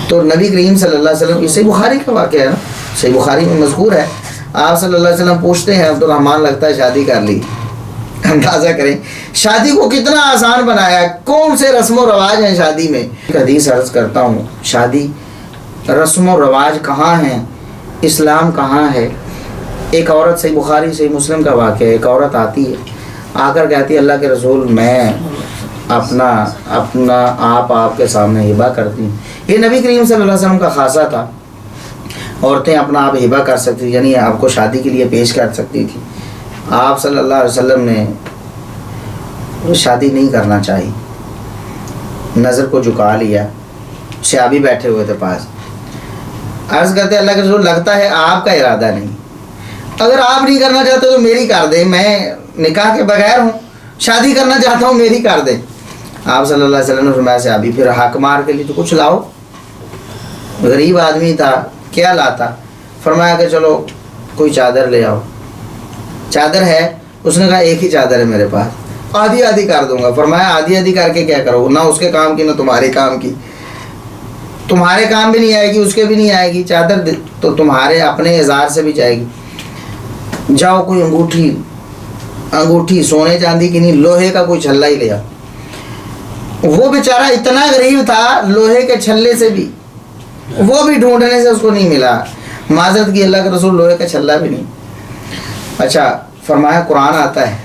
تو نبی کریم صلی اللہ علیہ وسلم، صحیح بخاری کا واقعہ ہے نا، صحیح بخاری میں مذکور ہے، آپ صلی اللہ علیہ وسلم پوچھتے ہیں عبد الرحمن لگتا ہے شادی کر لی. اندازہ کریں شادی کو کتنا آسان بنایا ہے، کون سے رسم و رواج ہیں شادی میں. ایک حدیث عرض کرتا ہوں، شادی رسم و رواج کہاں ہیں، اسلام کہاں ہے. ایک عورت، صحیح بخاری صحیح مسلم کا واقعہ ہے، ایک عورت آتی ہے، آ کر کہتی ہے اللہ کے رسول میں اپنا آپ کے سامنے ہبہ کرتی ہوں. یہ نبی کریم صلی اللہ علیہ وسلم کا خاصہ تھا، عورتیں اپنا آپ ہبہ کر سکتی تھیں، یعنی آپ کو شادی کے لیے پیش کر سکتی تھی. آپ صلی اللہ علیہ وسلم نے شادی نہیں کرنا چاہی، نظر کو جھکا لیا. صحابی بیٹھے ہوئے تھے پاس، عرض کرتے اللہ کے رسول لگتا ہے آپ کا ارادہ نہیں، اگر آپ نہیں کرنا چاہتے تو میری کر دیں، میں نکاح کے بغیر ہوں، شادی کرنا چاہتا ہوں میری کر دیں. آپ صلی اللہ علیہ وسلم نے فرمایا صحابی پھر حق مار کے لیے تو کچھ لاؤ. غریب آدمی تھا، کیا لاتا؟ فرمایا کہ چلو کوئی چادر لے آؤ. چادر ہے؟ اس نے کہا ایک ہی چادر ہے میرے پاس، آدھی آدھی کر دوں گا. فرمایا آدھی آدھی کر کے کیا کرو، نہ اس کے کام کی نہ تمہارے کام کی، تمہارے کام بھی نہیں آئے گی، اس کے بھی نہیں آئے گی. چادر تو تمہارے اپنے اظہار سے بھی جائے گی. جاؤ کوئی انگوٹھی سونے چاندی کی نہیں، لوہے کا کوئی چھلا ہی لیا. وہ بیچارہ اتنا غریب تھا، لوہے کے چھلے سے بھی، وہ بھی ڈھونڈنے سے اس کو نہیں ملا. معذرت کی اللہ کے رسول لوہے کا چھلا بھی نہیں. اچھا فرمایا قرآن آتا ہے،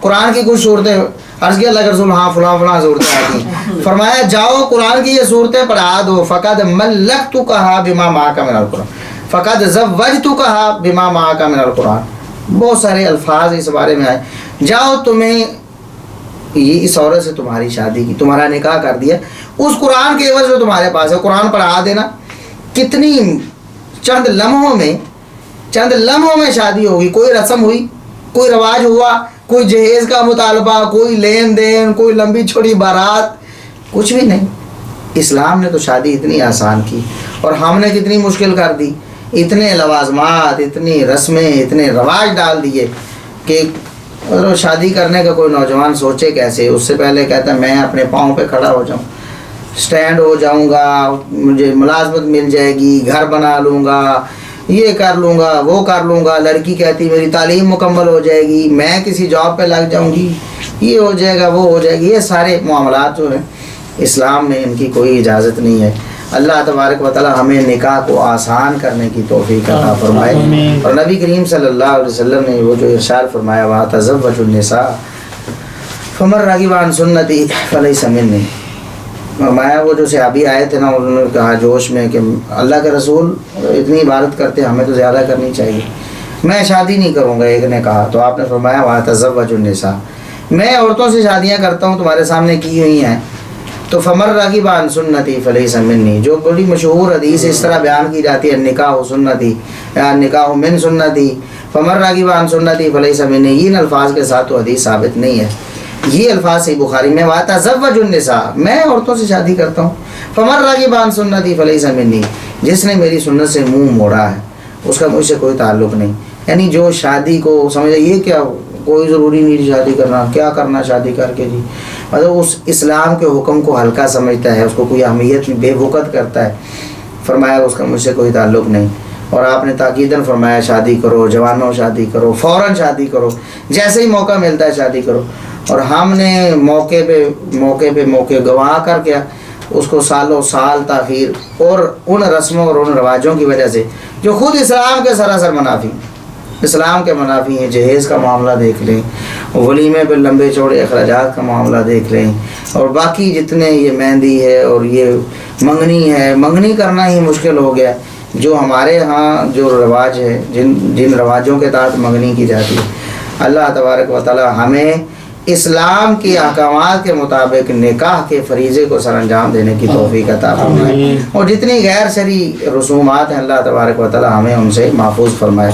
قرآن کی کچھ صورتیں، عرض کیا اللہ کے رسول ہاں فلاں صورتیں آتی ہیں. فرمایا جاؤ قرآن کی یہ صورتیں پڑھا دو. فقد ملکتکھا بما معک من القرآن، فقد زوجتکھا بما معک من القرآن. بہت سارے الفاظ اس بارے میں آئے. جاؤ تمہیں یہ اس عورت سے تمہاری شادی کی، تمہارا نکاح کر دیا، اس قرآن کے عوض جو تمہارے پاس ہے قرآن پڑھا دینا. کتنی چند لمحوں میں شادی ہوگی. کوئی رسم ہوئی، کوئی رواج ہوا، کوئی جہیز کا مطالبہ، کوئی لین دین، کوئی لمبی چھوڑی بارات، کچھ بھی نہیں. اسلام نے تو شادی اتنی آسان کی، اور ہم نے کتنی مشکل کر دی. اتنے لوازمات، اتنی رسمیں، اتنے رواج ڈال دیے کہ شادی کرنے کا کوئی نوجوان سوچے کیسے. اس سے پہلے کہتا ہے میں اپنے پاؤں پہ کھڑا ہو جاؤں، سٹینڈ ہو جاؤں گا، مجھے ملازمت مل جائے گی، گھر بنا لوں گا، یہ کر لوں گا، وہ کر لوں گا. لڑکی کہتی میری تعلیم مکمل ہو جائے گی، میں کسی جاب پہ لگ جاؤں گی، یہ ہو جائے گا، وہ ہو جائے گی. یہ سارے معاملات جو ہیں اسلام میں ان کی کوئی اجازت نہیں ہے. اللہ تبارک و تعالی ہمیں نکاح کو آسان کرنے کی توفیق عطا فرمائے. اور نبی کریم صلی اللہ علیہ وسلم نے وہ جو ارشاد فرمایا وَتَزَوَّجُوا النِّسَاءَ فَمَن رَغِبَ عَن سُنَّتِي فَلَيْسَ مِنِّي. فرمایا وہ جو صحابی آئے تھے نا، انہوں نے کہا جوش میں کہ اللہ کے رسول اتنی عبادت کرتے ہمیں تو زیادہ کرنی چاہیے، میں شادی نہیں کروں گا. ایک نے کہا تو آپ نے فرمایا وَتَزَوَّجُوا النِّسَاءَ، میں عورتوں سے شادیاں کرتا ہوں، تمہارے سامنے کی ہوئی ہیں. تو فَمَن رَغِبَ عَن سُنَّتِي فَلَيْسَ مِنِّي، جو بڑی مشہور حدیث اس طرح بیان کی جاتی ہے نکاح سنتی یا نکاح من سنتی، فَمَن رَغِبَ عَن سُنَّتِي فَلَيْسَ مِنِّي، ان الفاظ کے ساتھ تو حدیث ثابت نہیں ہے. یہ الفاظ صحیح بخاری میں وَتَزَوَّجُوا النِّسَاءَ، میں عورتوں سے شادی کرتا ہوں. فَمَن رَغِبَ عَن سُنَّتِي فَلَيْسَ مِنِّي، جس نے میری سنت سے منہ موڑا ہے اس کا مجھ سے کوئی تعلق نہیں. یعنی جو شادی کو سمجھے یہ کیا کوئی ضروری نہیں شادی کرنا، کیا کرنا شادی کر کے جی، مطلب اس اسلام کے حکم کو ہلکا سمجھتا ہے، اس کو کوئی اہمیت بے وقت کرتا ہے. فرمایا اس کا مجھ سے کوئی تعلق نہیں. اور آپ نے تاکیداً فرمایا شادی کرو، جوانوں شادی کرو، فوراً شادی کرو، جیسے ہی موقع ملتا ہے شادی کرو. اور ہم نے موقع گنوا کر کے اس کو سالوں سال تاخیر اور ان رسموں اور ان رواجوں کی وجہ سے جو خود اسلام کے سراسر منافی، اسلام کے منافی ہیں. جہیز کا معاملہ دیکھ لیں، ولیمے پہ لمبے چوڑے اخراجات کا معاملہ دیکھ لیں، اور باقی جتنے یہ مہندی ہے اور یہ منگنی کرنا ہی مشکل ہو گیا. جو ہمارے ہاں جو رواج ہے، جن رواجوں کے تحت منگنی کی جاتی ہے، اللہ تبارک و تعالی ہمیں اسلام کے احکامات کے مطابق نکاح کے فریضے کو سر انجام دینے کی توفیق عطا فرمائے. اور جتنی غیر شرعی رسومات ہیں اللہ تبارک و تعالی ہمیں ان سے محفوظ فرمائے.